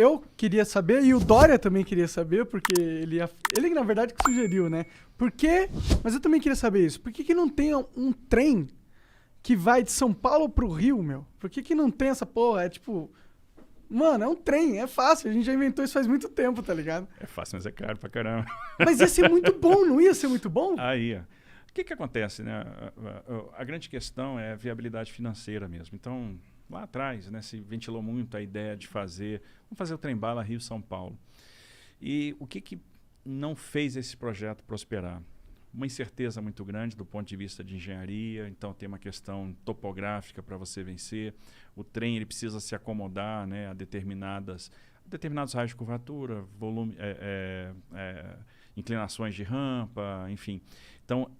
eu queria saber, e o Dória também queria saber, porque ele na verdade que sugeriu, né? Por quê? Mas eu também queria saber isso. Por que que não tem um trem que vai de São Paulo pro Rio, meu? Por que que não tem essa porra? É tipo... Mano, é um trem, é fácil. A gente já inventou isso faz muito tempo, tá ligado? É fácil, mas é caro pra caramba. Mas ia ser muito bom, não ia ser muito bom? Aí, ó. O que acontece, né? A grande questão é a viabilidade financeira mesmo. Então, lá atrás, né, se ventilou muito a ideia de vamos fazer o trem-bala Rio-São Paulo. E o que não fez esse projeto prosperar? Uma incerteza muito grande do ponto de vista de engenharia, então tem uma questão topográfica para você vencer. O trem ele precisa se acomodar, né, a determinados raios de curvatura, volume, inclinações de rampa, enfim. Então,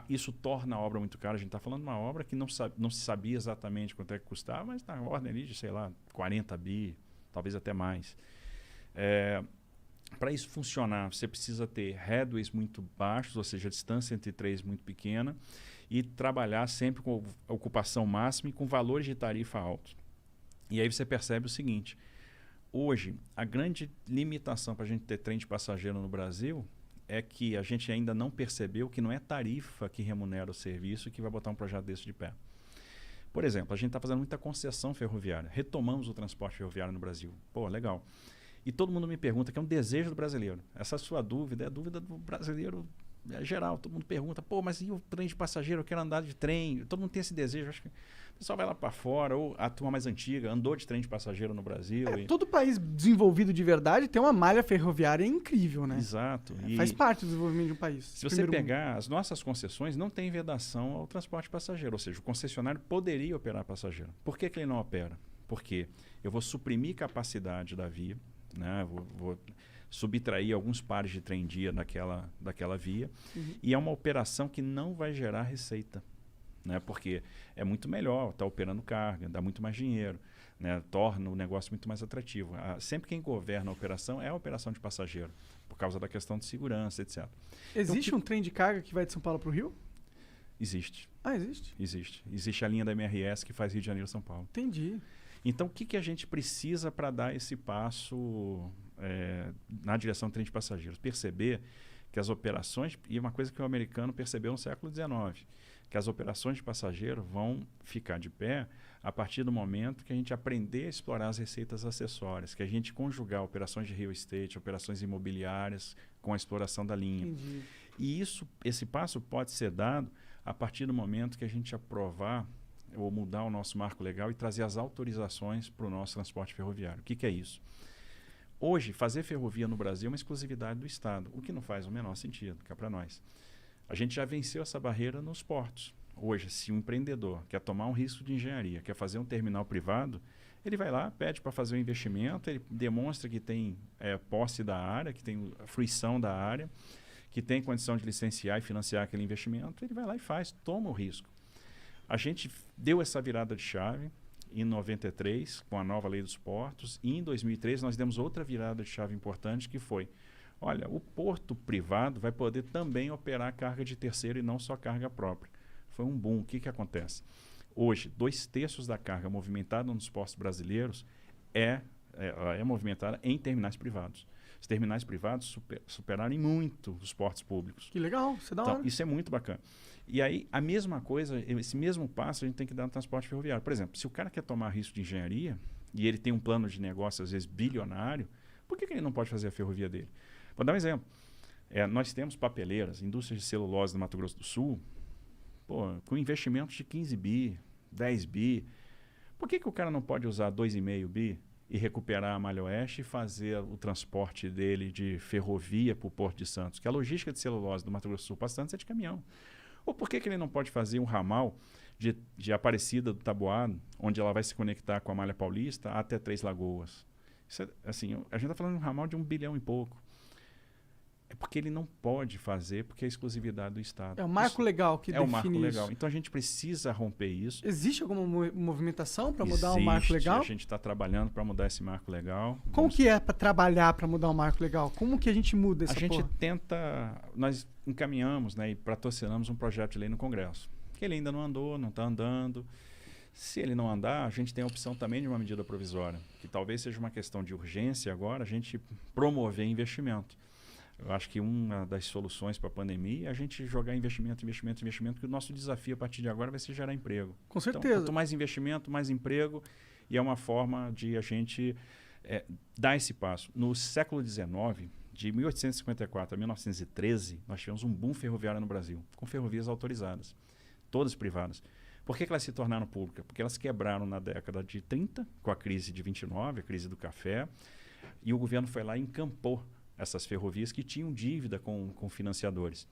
isso torna a obra muito cara. A gente está falando de uma obra que não se sabia exatamente quanto é que custava, mas na ordem ali de, sei lá, 40 bi, talvez até mais. Para isso funcionar, você precisa ter headways muito baixos, ou seja, a distância entre trens muito pequena, e trabalhar sempre com ocupação máxima e com valores de tarifa altos. E aí você percebe o seguinte: hoje, a grande limitação para a gente ter trem de passageiro no Brasil é que a gente ainda não percebeu que não é tarifa que remunera o serviço que vai botar um projeto desse de pé. Por exemplo, a gente está fazendo muita concessão ferroviária. Retomamos o transporte ferroviário no Brasil. Pô, legal. E todo mundo me pergunta, que é um desejo do brasileiro. Essa sua dúvida é a dúvida do brasileiro geral. Todo mundo pergunta, pô, mas e o trem de passageiro? Eu quero andar de trem. Todo mundo tem esse desejo. Acho que o pessoal vai lá para fora, ou a turma mais antiga andou de trem de passageiro no Brasil. Todo país desenvolvido de verdade tem uma malha ferroviária incrível, né? Exato. Faz parte do desenvolvimento de um país. Se você pegar as nossas concessões, não tem vedação ao transporte passageiro. Ou seja, o concessionário poderia operar passageiro. Por que ele não opera? Porque eu vou suprimir capacidade da via, né? Vou subtrair alguns pares de trem-dia daquela via, e é uma operação que não vai gerar receita, né? Porque é muito melhor estar operando carga, dá muito mais dinheiro, né? Torna o negócio muito mais atrativo. Sempre quem governa a operação é a operação de passageiro, por causa da questão de segurança, etc. Existe um trem de carga que vai de São Paulo para o Rio? Existe. Ah, existe? Existe. Existe a linha da MRS que faz Rio de Janeiro São Paulo. Entendi. Então, o que a gente precisa para dar esse passo na direção do trem de passageiros? Perceber que as operações, e uma coisa que o americano percebeu no século XIX, que as operações de passageiro vão ficar de pé a partir do momento que a gente aprender a explorar as receitas acessórias, que a gente conjugar operações de real estate, operações imobiliárias com a exploração da linha. Entendi. E esse passo pode ser dado a partir do momento que a gente aprovar ou mudar o nosso marco legal e trazer as autorizações para o nosso transporte ferroviário. O que é isso? Hoje, fazer ferrovia no Brasil é uma exclusividade do Estado, o que não faz o menor sentido, cá para nós. A gente já venceu essa barreira nos portos. Hoje, se um empreendedor quer tomar um risco de engenharia, quer fazer um terminal privado, ele vai lá, pede para fazer um investimento, ele demonstra que tem posse da área, que tem fruição da área, que tem condição de licenciar e financiar aquele investimento, ele vai lá e faz, toma o risco. A gente deu essa virada de chave em 93, com a nova lei dos portos, e em 2003 nós demos outra virada de chave importante, que foi, olha, o porto privado vai poder também operar carga de terceiro e não só carga própria. Foi um boom. O que acontece? Hoje, 2/3 da carga movimentada nos portos brasileiros é movimentada em terminais privados. Os terminais privados superaram em muito os portos públicos. Que legal, isso é da hora. Então, isso é muito bacana. E aí, a mesma coisa, esse mesmo passo a gente tem que dar no transporte ferroviário. Por exemplo, se o cara quer tomar risco de engenharia e ele tem um plano de negócio, às vezes, bilionário, por que ele não pode fazer a ferrovia dele? Vou dar um exemplo. Nós temos papeleiras, indústrias de celulose no Mato Grosso do Sul, com investimentos de 15 bi, 10 bi. Por que o cara não pode usar 2,5 bi e recuperar a Malha Oeste e fazer o transporte dele de ferrovia para o Porto de Santos? Que a logística de celulose do Mato Grosso do Sul para Santos é de caminhão. Ou por que ele não pode fazer um ramal de Aparecida do Taboado, onde ela vai se conectar com a Malha Paulista até Três Lagoas? Isso assim, a gente está falando de um ramal de 1 bilhão e pouco. É porque ele não pode fazer, porque é exclusividade do Estado. É o marco legal que define isso. É o marco legal. Então a gente precisa romper isso. Existe alguma movimentação para mudar o marco legal? A gente está trabalhando para mudar esse marco legal. Como que é para trabalhar para mudar o marco legal? Como que a gente muda essa porra? A gente tenta... Nós encaminhamos, né, e patrocinamos um projeto de lei no Congresso. Que ele ainda não andou, não está andando. Se ele não andar, a gente tem a opção também de uma medida provisória, que talvez seja uma questão de urgência agora, a gente promover investimento. Eu acho que uma das soluções para a pandemia é a gente jogar investimento, que o nosso desafio a partir de agora vai ser gerar emprego. Com certeza. Então, quanto mais investimento, mais emprego, e é uma forma de a gente dar esse passo. No século XIX, de 1854 a 1913, nós tivemos um boom ferroviário no Brasil, com ferrovias autorizadas, todas privadas. Por que elas se tornaram públicas? Porque elas quebraram na década de 30, com a crise de 29, a crise do café, e o governo foi lá e encampou essas ferrovias que tinham dívida com financiadores.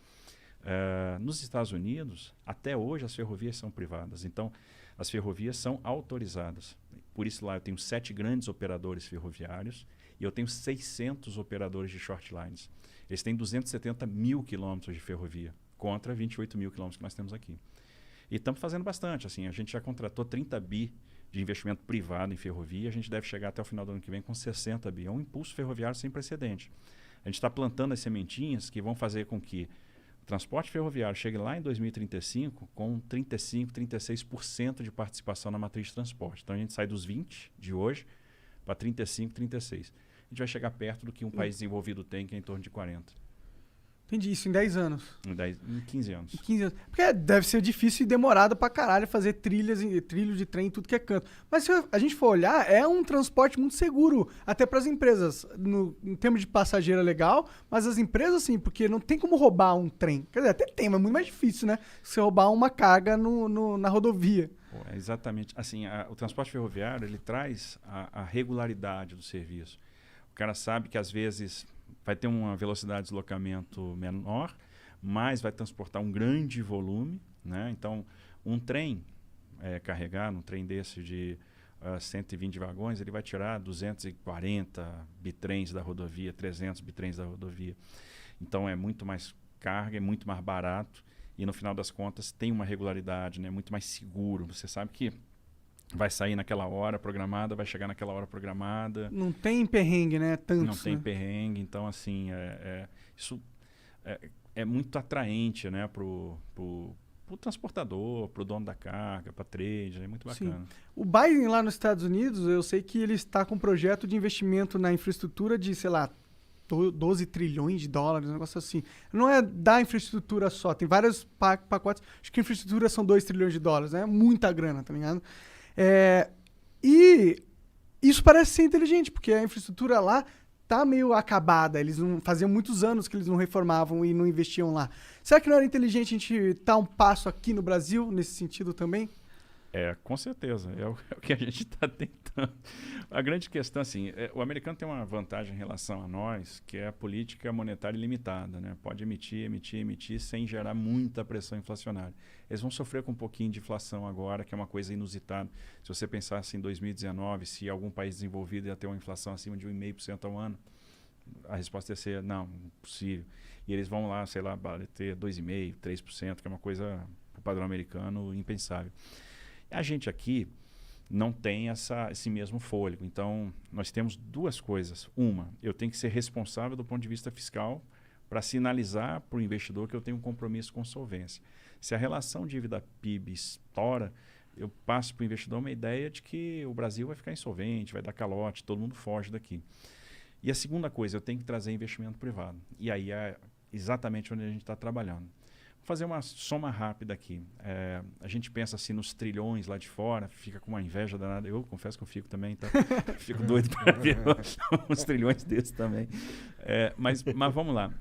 Nos Estados Unidos, até hoje, as ferrovias são privadas. Então, as ferrovias são autorizadas. Por isso, lá eu tenho 7 grandes operadores ferroviários e eu tenho 600 operadores de short lines. Eles têm 270 mil quilômetros de ferrovia, contra 28 mil quilômetros que nós temos aqui. E estamos fazendo bastante. Assim, a gente já contratou 30 bi de investimento privado em ferrovia. A gente deve chegar até o final do ano que vem com 60 bi. É um impulso ferroviário sem precedente. A gente está plantando as sementinhas que vão fazer com que o transporte ferroviário chegue lá em 2035 com 35%, 36% de participação na matriz de transporte. Então a gente sai dos 20% de hoje para 35%, 36%. A gente vai chegar perto do que um país desenvolvido tem, que é em torno de 40%. Entendi, isso em 10 anos. Em 15 anos. Em 15 anos. Porque deve ser difícil e demorado pra caralho fazer trilho de trem em tudo que é canto. Mas se a gente for olhar, é um transporte muito seguro, até pras empresas. Em termos de passageiro é legal, mas as empresas sim, porque não tem como roubar um trem. Quer dizer, até tem, mas é muito mais difícil, né? Você roubar uma carga na rodovia. Pô, exatamente. Assim, o transporte ferroviário, ele traz a regularidade do serviço. O cara sabe que às vezes vai ter uma velocidade de deslocamento menor, mas vai transportar um grande volume, né? Então, um trem carregado, um trem desse de 120 vagões, ele vai tirar 240 bitrens da rodovia, 300 bitrens da rodovia. Então, é muito mais carga, é muito mais barato e, no final das contas, tem uma regularidade, né? Muito mais seguro. Você sabe que vai sair naquela hora programada, vai chegar naquela hora programada. Não tem perrengue, né? Tantos, não tem perrengue. Então, assim, isso é muito atraente, né? Pro transportador, pro dono da carga, para trade, é muito bacana. Sim. O Biden lá nos Estados Unidos, eu sei que ele está com um projeto de investimento na infraestrutura de, sei lá, 12 trilhões de dólares, um negócio assim. Não é da infraestrutura só, tem vários pacotes. Acho que a infraestrutura são 2 trilhões de dólares, né? Muita grana, tá ligado? E isso parece ser inteligente, porque a infraestrutura lá tá meio acabada. Eles não faziam muitos anos que eles não reformavam e não investiam lá. Será que não era inteligente a gente dar um passo aqui no Brasil nesse sentido também? Com certeza. É o que a gente está tentando. A grande questão, assim, o americano tem uma vantagem em relação a nós, que é a política monetária ilimitada, né? Pode emitir sem gerar muita pressão inflacionária. Eles vão sofrer com um pouquinho de inflação agora, que é uma coisa inusitada. Se você pensar assim, em 2019, se algum país desenvolvido ia ter uma inflação acima de 1,5% ao ano, a resposta ia ser, não, impossível. E eles vão lá, sei lá, ter 2,5%, 3%, que é uma coisa, para o padrão americano, impensável. A gente aqui não tem esse mesmo fôlego. Então, nós temos duas coisas. Uma, eu tenho que ser responsável do ponto de vista fiscal para sinalizar para o investidor que eu tenho um compromisso com solvência. Se a relação dívida-PIB estoura, eu passo para o investidor uma ideia de que o Brasil vai ficar insolvente, vai dar calote, todo mundo foge daqui. E a segunda coisa, eu tenho que trazer investimento privado. E aí é exatamente onde a gente está trabalhando. Fazer uma soma rápida aqui. A gente pensa assim nos trilhões lá de fora, fica com uma inveja danada. Eu confesso que eu fico também, tá? Fico doido para ver uns trilhões desses também. Mas vamos lá.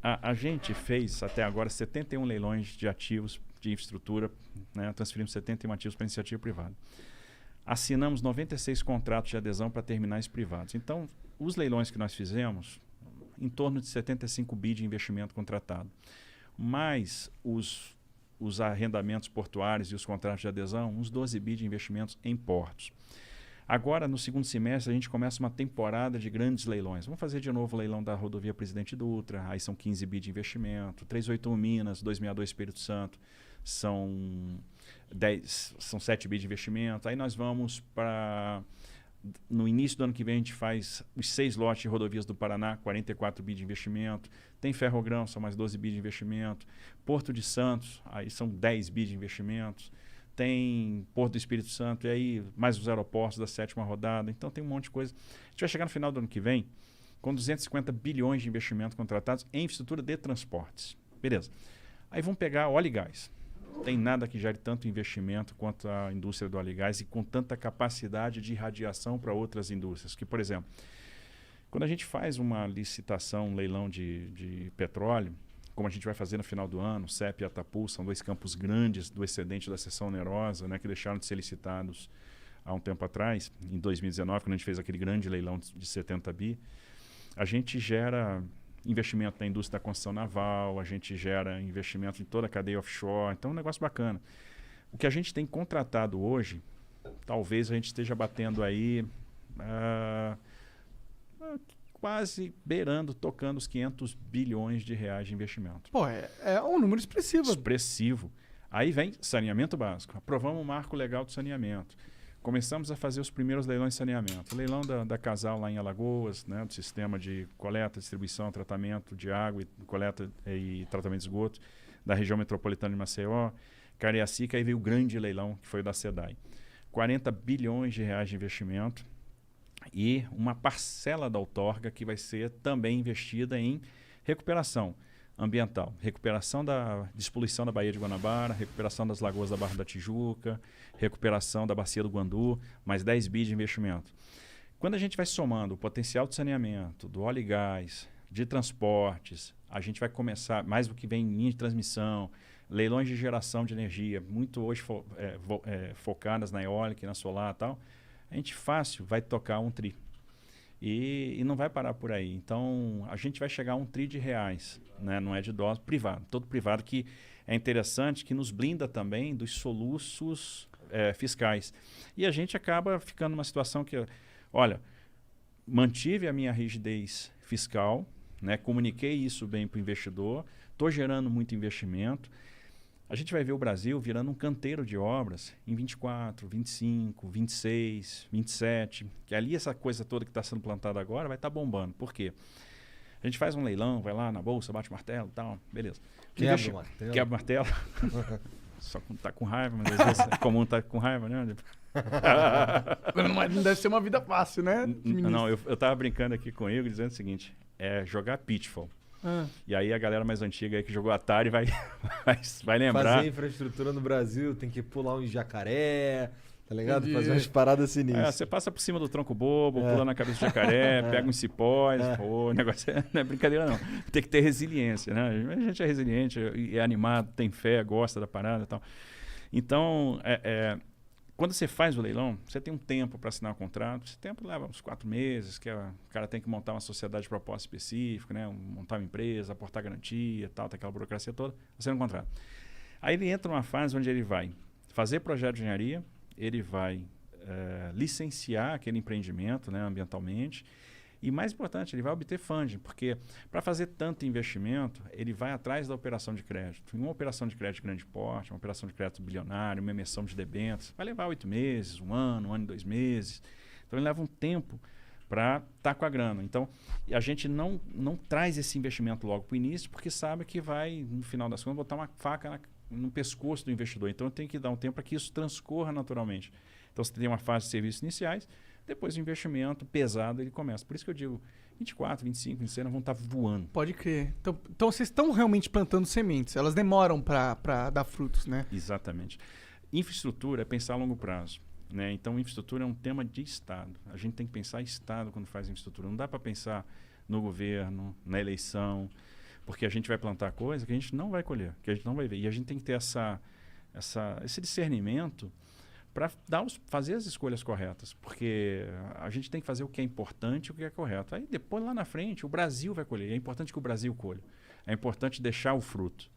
A gente fez até agora 71 leilões de ativos de infraestrutura, né? Transferimos 71 ativos para iniciativa privada. Assinamos 96 contratos de adesão para terminais privados. Então, os leilões que nós fizemos, em torno de 75 bi de investimento contratado. Mais os arrendamentos portuários e os contratos de adesão, uns 12 bi de investimentos em portos. Agora, no segundo semestre, a gente começa uma temporada de grandes leilões. Vamos fazer de novo o leilão da rodovia Presidente Dutra, aí são 15 bi de investimento, 381 Minas, 262 Espírito Santo, são 7 bi de investimento. Aí nós vamos para... No início do ano que vem a gente faz os 6 lotes de rodovias do Paraná, 44 bi de investimento. Tem Ferrogrão, são mais 12 bi de investimento. Porto de Santos, aí são 10 bi de investimentos. tem Porto do Espírito Santo, e aí mais os aeroportos da 7ª rodada. Então tem um monte de coisa. A gente vai chegar no final do ano que vem com 250 bilhões de investimento contratados em infraestrutura de transportes. Beleza. Aí vamos pegar óleo e gás. Não tem nada que gere tanto investimento quanto a indústria do óleo e gás e com tanta capacidade de irradiação para outras indústrias. Que, por exemplo, quando a gente faz uma licitação, um leilão de petróleo, como a gente vai fazer no final do ano, CEP e Atapu, são 2 campos grandes do excedente da seção onerosa, né, que deixaram de ser licitados há um tempo atrás, em 2019, quando a gente fez aquele grande leilão de 70 bi. A gente gera investimento na indústria da construção naval, a gente gera investimento em toda a cadeia offshore, então é um negócio bacana. O que a gente tem contratado hoje, talvez a gente esteja batendo aí quase beirando, tocando os 500 bilhões de reais de investimento. Pô, é um número expressivo. Expressivo. Aí vem saneamento básico. Aprovamos o marco legal do saneamento. Começamos a fazer os primeiros leilões de saneamento. O leilão da Casal lá em Alagoas, né, do sistema de coleta, distribuição, tratamento de água, coleta e tratamento de esgoto da região metropolitana de Maceió, Cariacica, aí veio o grande leilão, que foi o da SEDAI. 40 bilhões de reais de investimento e uma parcela da outorga que vai ser também investida em recuperação ambiental, recuperação da despoluição da Baía de Guanabara, recuperação das lagoas da Barra da Tijuca, recuperação da Bacia do Guandu, mais 10 bi de investimento. Quando a gente vai somando o potencial de saneamento, do óleo e gás, de transportes, a gente vai começar, mais do que vem em linha de transmissão, leilões de geração de energia, muito hoje focadas na eólica e na solar e tal, a gente fácil vai tocar um tri. E não vai parar por aí. Então, a gente vai chegar a um tri de reais, né? Não é de dólar, privado. Todo privado que é interessante, que nos blinda também dos soluços fiscais. E a gente acaba ficando numa situação que, olha, mantive a minha rigidez fiscal, né? Comuniquei isso bem para o investidor, estou gerando muito investimento. A gente vai ver o Brasil virando um canteiro de obras em 24, 25, 26, 27, que ali essa coisa toda que está sendo plantada agora vai estar bombando. Por quê? A gente faz um leilão, vai lá na bolsa, bate o martelo e tal, beleza. Quebra o martelo. Quebra o martelo. Só quando tá com raiva, mas às vezes é comum estar com raiva, né? Não deve ser uma vida fácil, né? Não, eu tava brincando aqui com o Igor, dizendo o seguinte, jogar Pitfall. E aí a galera mais antiga aí que jogou Atari vai lembrar. Fazer infraestrutura no Brasil, tem que pular um jacaré, tá ligado? Fazer umas paradas sinistras. Você passa por cima do tronco bobo, pula na cabeça do jacaré, pega uns cipós. Pô, o negócio não é brincadeira não. Tem que ter resiliência, né? A gente é resiliente, é animado, tem fé, gosta da parada e tal. Então, quando você faz o leilão, você tem um tempo para assinar o contrato. Esse tempo leva uns 4 meses, que o cara tem que montar uma sociedade de propósito específico, né? Montar uma empresa, aportar garantia, tal, tem aquela burocracia toda, assina um contrato. Aí ele entra numa fase onde ele vai fazer projeto de engenharia, ele vai licenciar aquele empreendimento, né, ambientalmente, e mais importante, ele vai obter funding, porque para fazer tanto investimento, ele vai atrás da operação de crédito. Em uma operação de crédito de grande porte, uma operação de crédito bilionário, uma emissão de debêntures, vai levar 8 meses, um ano e 2 meses. Então ele leva um tempo para estar com a grana. Então a gente não traz esse investimento logo para o início, porque sabe que vai, no final das contas, botar uma faca no pescoço do investidor. Então tem que dar um tempo para que isso transcorra naturalmente. Então você tem uma fase de serviços iniciais, depois o investimento pesado ele começa. Por isso que eu digo, 24, 25, 26 vão estar voando. Pode crer. Então vocês estão realmente plantando sementes. Elas demoram para dar frutos, né? Exatamente. Infraestrutura é pensar a longo prazo, né? Então, infraestrutura é um tema de Estado. A gente tem que pensar em Estado quando faz infraestrutura. Não dá para pensar no governo, na eleição, porque a gente vai plantar coisa que a gente não vai colher, que a gente não vai ver. E a gente tem que ter esse discernimento para fazer as escolhas corretas, porque a gente tem que fazer o que é importante e o que é correto. Aí depois, lá na frente, o Brasil vai colher. É importante que o Brasil colha. É importante deixar o fruto.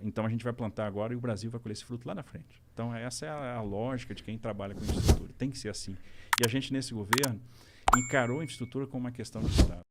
Então a gente vai plantar agora e o Brasil vai colher esse fruto lá na frente. Então essa é a lógica de quem trabalha com infraestrutura. Tem que ser assim. E a gente, nesse governo, encarou a infraestrutura como uma questão de Estado.